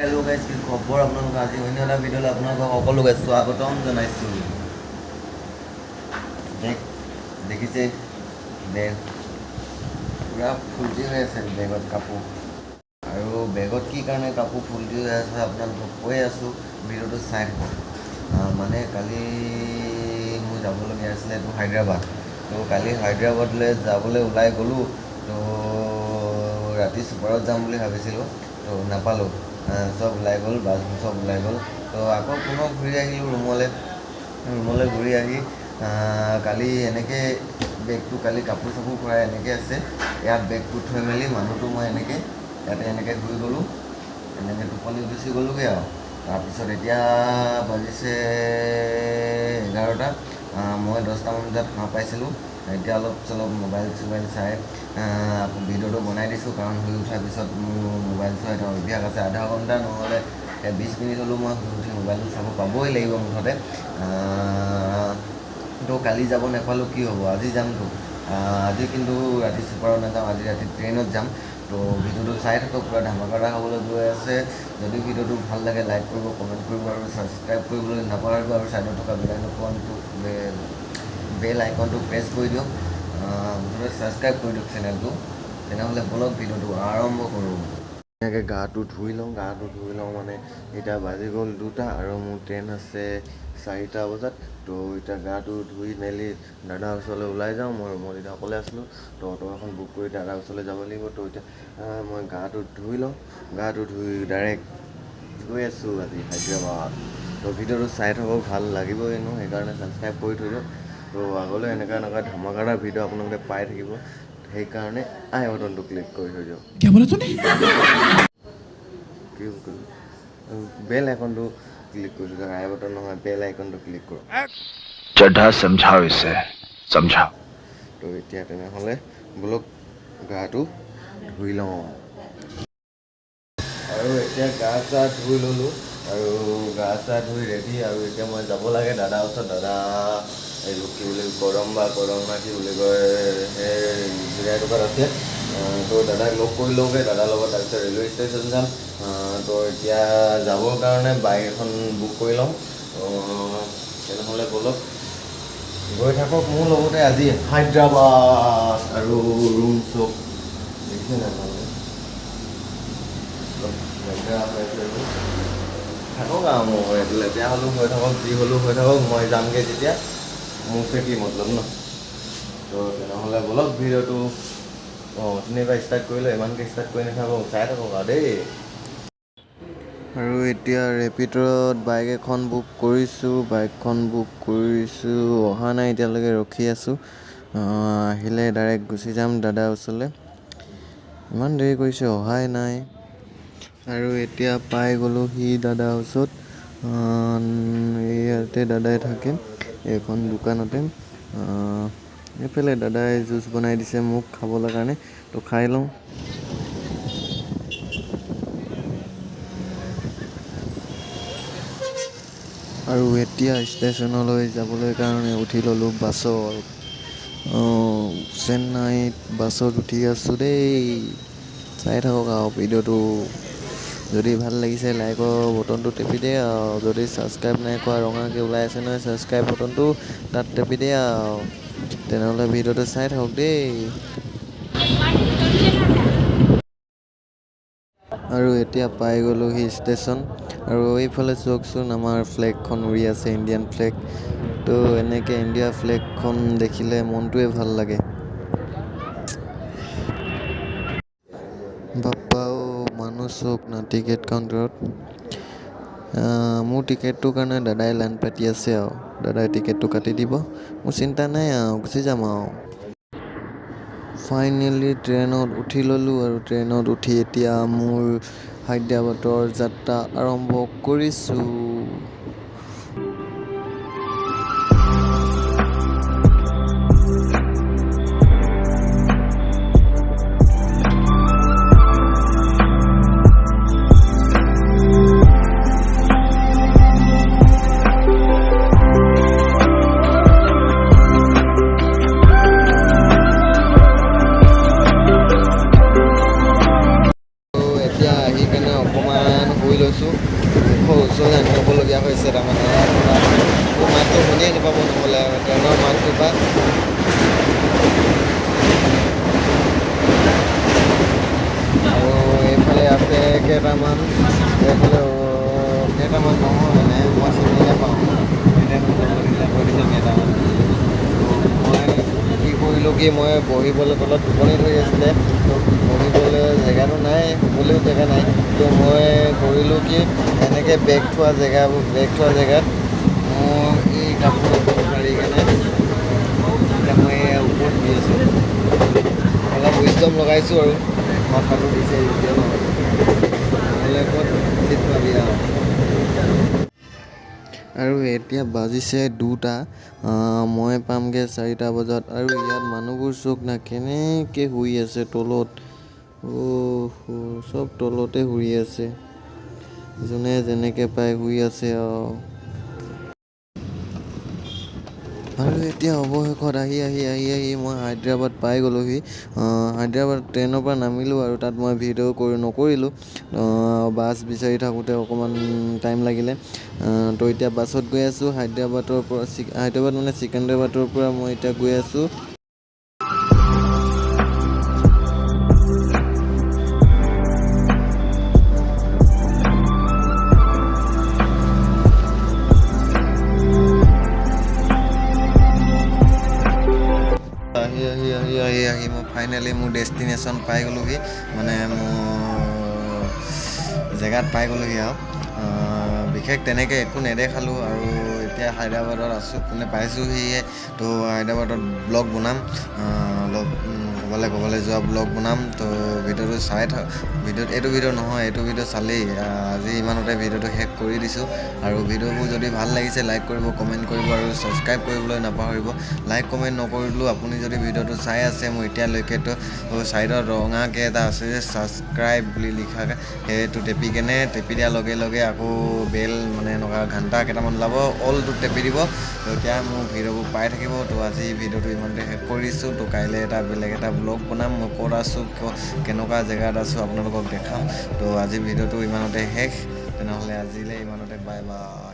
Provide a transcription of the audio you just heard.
Hello' guys, কি খবৰ আপোনালোকৰ? আজি অন্য এটা ভিডিঅ'লৈ আপোনালোকক সকলোকে স্বাগতম জনাইছোঁ। দেখিছে বেগ পূৰা ফুল্টি হৈ আছে বেগত কাপোৰ, আৰু বেগত কি কাৰণে কাপোৰ ফুল্টি হৈ আছে আপোনালোকক কৈ আছোঁ, ভিডিঅ'টো চাই থাকক। মানে কালি মোৰ যাবলগীয়া আছিলে এইটো হায়দৰাবাদ। তো কালি হায়দৰাবাদলৈ যাবলৈ ওলাই গ'লোঁ। তো ৰাতি ছুপাৰত যাম বুলি ভাবিছিলোঁ, তো নাপালোঁ। চব ওলাই গ'ল, বাছবোৰ চব ওলাই গ'ল। তো আকৌ পুনৰ ঘূৰি আহিলোঁ ৰুমলৈ ঘূৰি আহি কালি এনেকৈ বেগটো কালি কাপোৰ চাপোৰ ভৰাই এনেকৈ আছে। ইয়াত বেগটো থৈ মেলি মানুহটো মই ইয়াতে এনেকৈ ঘূৰি গ'লোঁ, এনেকৈ টোপনি গুচি গ'লোগৈ আৰু। তাৰপিছত এতিয়া বাজিছে 11টা। মই 10টামান বজাত সাৰ পাইছিলোঁ। এতিয়া অলপ চলপ মোবাইল চোবাইল চাই আকৌ ভিডিঅ'টো বনাই দিছোঁ, কাৰণ শুই উঠাৰ পিছত মোৰ মোবাইল চোৱা এটা অভ্যাস আছে। আধা ঘণ্টা নহ'লে 20 মিনিট হ'লেও মই শুই উঠি মোবাইলটো চাব পাবই লাগিব মুঠতে। তো কালি যাব নাপালোঁ, কি হ'ব, আজি যামতো। আজি কিন্তু ৰাতি ছুপাৰত নাযাওঁ, আজি ৰাতি ট্ৰেইনত যাম। তো ভিডিঅ'টো চাই থাকক, পূৰা ধামাকাদা হ'বলৈ গৈ আছে। যদি ভিডিঅ'টো ভাল লাগে লাইক কৰিব, কমেণ্ট কৰিব আৰু ছাবস্ক্ৰাইব কৰিবলৈ নাপাহৰিব। আৰু ছাইডত থকা বেল আইকনটো প্ৰেছ কৰি দিয়ক, মুঠতে ছাবস্ক্ৰাইব কৰি দিয়ক চেনেলটো। তেনেহ'লে বলক ভিডিঅ'টো আৰম্ভ কৰোঁ। এনেকৈ গাটো ধুই লওঁ মানে এতিয়া বাজি গ'ল 2টা আৰু মোৰ ট্ৰেইন আছে 4টা বজাত। তো এতিয়া গাটো ধুই মেলি দাদাৰ ওচৰলৈ ওলাই যাওঁ। মই ৰুমত এতিয়া অকলে আছিলোঁ, তো অটো এখন বুক কৰি দাদাৰ ওচৰলৈ যাব লাগিব। তো এতিয়া মই গাটো ধুই লওঁ, গাটো ধুই ডাইৰেক্ট গৈ আছোঁ আজি হায়দৰাবাদ। তো ভিডিঅ'টো চাই থাকক, ভাল লাগিবই এনেও, সেইকাৰণে ছাবস্ক্ৰাইব কৰি থৈ দিয়ক। তো আগলৈ এনেকুৱা ধামাকাদাৰ ভিডিঅ' আপোনালোকে পাই থাকিব, সেইকাৰণে আই বটনটো ক্লিক কৰি থৈ দিয়ক। বেল আইকনটো ক্লিক কৰি দিয়ক, আই বটন নহয়, বেল আইকনটো ক্লিক কৰক। चड्ढा समझाओ इसे समझाओ। তো এতিয়া তেনেহ'লে বোলক গাটো ধুই লওঁ। আৰু এতিয়া গা চা ধুই ল'লোঁ, আৰু গা চা ধুই ৰেডি। আৰু এতিয়া মই যাব লাগে দাদাৰ ওচৰত। দাদা এইটো কি বুলি কৰম না কি বুলি কয়, সেই জেগা এটুকুৰাত আছে। তো দাদাক লগ কৰি লওঁগৈ, দাদাৰ লগত। তাৰপিছত ৰেলৱে ষ্টেচন যাম। তো এতিয়া যাবৰ কাৰণে বাইক এখন বুক কৰি লওঁ। তেনেহ'লে বলক গৈ থাকক মোৰ লগতে আজি হায়দৰাবাদ। আৰু ৰুম চব দেখিছে নাই আপোনালোকে? থাকক আৰু মোৰ এইটো লেতেৰা হ'লেও হৈ থাকক, যি হ'লেও হৈ থাকক, মই যামগৈ যেতিয়া, মোৰ কি মতলব ন। তো তেনেহ'লে বলক ভিডিঅ'টো ধুনীয়াকৈ ষ্টাৰ্ট কৰিলোঁ। ইমানকৈ ষ্টাৰ্ট কৰি নাথাকক, চাই থাকক আৰু দেই। আৰু এতিয়া ৰেপিডত বাইক এখন বুক কৰিছোঁ, অহা নাই এতিয়ালৈকে, ৰখি আছোঁ। আহিলে ডাইৰেক্ট গুচি যাম দাদাৰ ওচৰলৈ। ইমান দেৰি কৰিছে, অহাই নাই। আৰু এতিয়া পাই গ'লোহি দাদাৰ ওচৰত। ইয়াতে দাদাই থাকে, এইখন দোকানতে। এইফালে দাদাই জুচ বনাই দিছে মোক খাবলৈ কাৰণে, তো খাই লওঁ। আৰু এতিয়া ষ্টেচনলৈ যাবলৈ কাৰণে উঠি ল'লোঁ বাছত। চেন্নাইত বাছত উঠি আছোঁ দেই। চাই থাকক আৰু ভিডিঅ'টো। যদি ভাল লাগিছে লাইকৰ বটনটো টেপি দিয়ে আৰু। যদি ছাবস্ক্ৰাইব নাই কৰা, ৰঙাকৈ ওলাই আছে নহয় ছাবস্ক্ৰাইব বটনটো, তাত টেপি দিয়ে আৰু। তেনেহ'লে ভিডিঅ'টো চাই থাকক দেই। আৰু এতিয়া পাই গ'লোহি ষ্টেচন। আৰু এইফালে চাওকচোন, আমাৰ ফ্লেগখন উৰি আছে, ইণ্ডিয়ান ফ্লেগ। তো এনেকৈ ইণ্ডিয়া ফ্লেগখন দেখিলে মনটোৱে ভাল লাগে। বাপ্পাও মানুহ চাওক না টিকেট কাউণ্টাৰত। মোৰ টিকেটটোৰ কাৰণে দাদাই লাইন পাতি আছে আৰু। দাদাই টিকেটটো কাটি দিব, মোৰ চিন্তা নাই আৰু, গুচি যাম আৰু। ফাইনেলি ট্ৰেইনত উঠি ল'লোঁ। আৰু ট্ৰেইনত উঠি এতিয়া মোৰ হায়দৰাবাদৰ যাত্ৰা আৰম্ভ কৰিছোঁ। লৈছোঁ, মুখৰ ওচৰলৈ আনি ল'বলগীয়া হৈছে। তাৰমানে মোৰ মাতটো শুনিয়ে নাপাব নহ'লে ট্ৰেইনৰ মাতটো বা আৰু এইফালে আছে কেইটামান, এইফালে কেইটামান নহয় মানে মই চিনি নাপাওঁ, এতিয়া মোক লগৰকেইটা কৈ দিছে কেইটামান। মই কি কৰিলোঁ কি মই বহিবলৈ তলত টোপনি ধৰি আছিলে, তো বহিবলৈ জেগাটো নাই, শুবলৈও জেগা নাই। তো মই কৰিলোঁ কি এনেকৈ বেগ থোৱা জেগাত মই এই কাপোৰ পাৰি কেনে এতিয়া মই ওপৰত শুই আছোঁ। অলপ উইজডম লগাইছোঁ আৰু মাথাটো দিছে এতিয়া নহ'লে ক'ত চিট পাবি আৰু এতিয়া বাজিছে 2টা, মই পামগৈ 4টা বজাত। আৰু ইয়াত মানুহবোৰ চোক না কেনেকৈ শুই আছে তলত, চব তলতে শুই আছে, যোনে যেনেকৈ পাই শুই আছে আৰু এতিয়া অৱশেষত আহি মই হায়দৰাবাদ পাই গ'লোহি। হায়দৰাবাদ ট্ৰেইনৰ পৰা নামিলোঁ আৰু তাত মই ভিডিঅ' নকৰিলোঁ, বাছ বিচাৰি থাকোঁতে অকণমান টাইম লাগিলে। তো এতিয়া বাছত গৈ আছোঁ হায়দৰাবাদ মানে চিকান্দ্ৰাবাদৰ পৰা মই এতিয়া গৈ আছোঁ আহি মই ফাইনেলি মোৰ ডেষ্টিনেশ্যন পাই গ'লোহি, মানে মোৰ জেগাত পাই গ'লোহি আৰু বিশেষ তেনেকৈ একো নেদেখালোঁ। আৰু এতিয়া হায়দৰাবাদত আছোঁ, মানে পাইছোঁহিয়ে। তো হায়দৰাবাদত ব্লগ বনাম, অলপ ক'ৰবালৈ যোৱা ব্লগ বনাম। তো ভিডিঅ'টো এইটো ভিডিঅ' নহয়, এইটো ভিডিঅ' চালেই আজি ইমানতে ভিডিঅ'টো শেষ কৰি দিছোঁ। আৰু ভিডিঅ'বোৰ যদি ভাল লাগিছে লাইক কৰিব, কমেণ্ট কৰিব আৰু ছাবস্ক্ৰাইব কৰিবলৈ নাপাহৰিব। লাইক কমেণ্ট নকৰিলেও আপুনি যদি ভিডিঅ'টো চাই আছে মোৰ এতিয়ালৈকেতো ছাইডত ৰঙাকৈ এটা আছে যে ছাবস্ক্ৰাইব বুলি লিখাকৈ, সেইটো টেপি দিয়াৰ লগে লগে আকৌ বেল মানে এনেকুৱা ঘণ্টা কেইটামান ওলাব, অলটো টেপি দিব। তো এতিয়া মোৰ ভিডিঅ'বোৰ পাই থাকিব। তো আজি ভিডিঅ'টো ইমানতে শেষ কৰিছোঁ। তো কাইলৈ বেলেগ এটা ব্লগ বনাম, মই ক'ত আছোঁ কেনেকুৱা জেগাত আছোঁ আপোনালোকক দেখাম। তো আজি ভিডিঅ'টো ইমানতে শেষ, তেনেহ'লে আজিলৈ ইমানতে বাই বাই।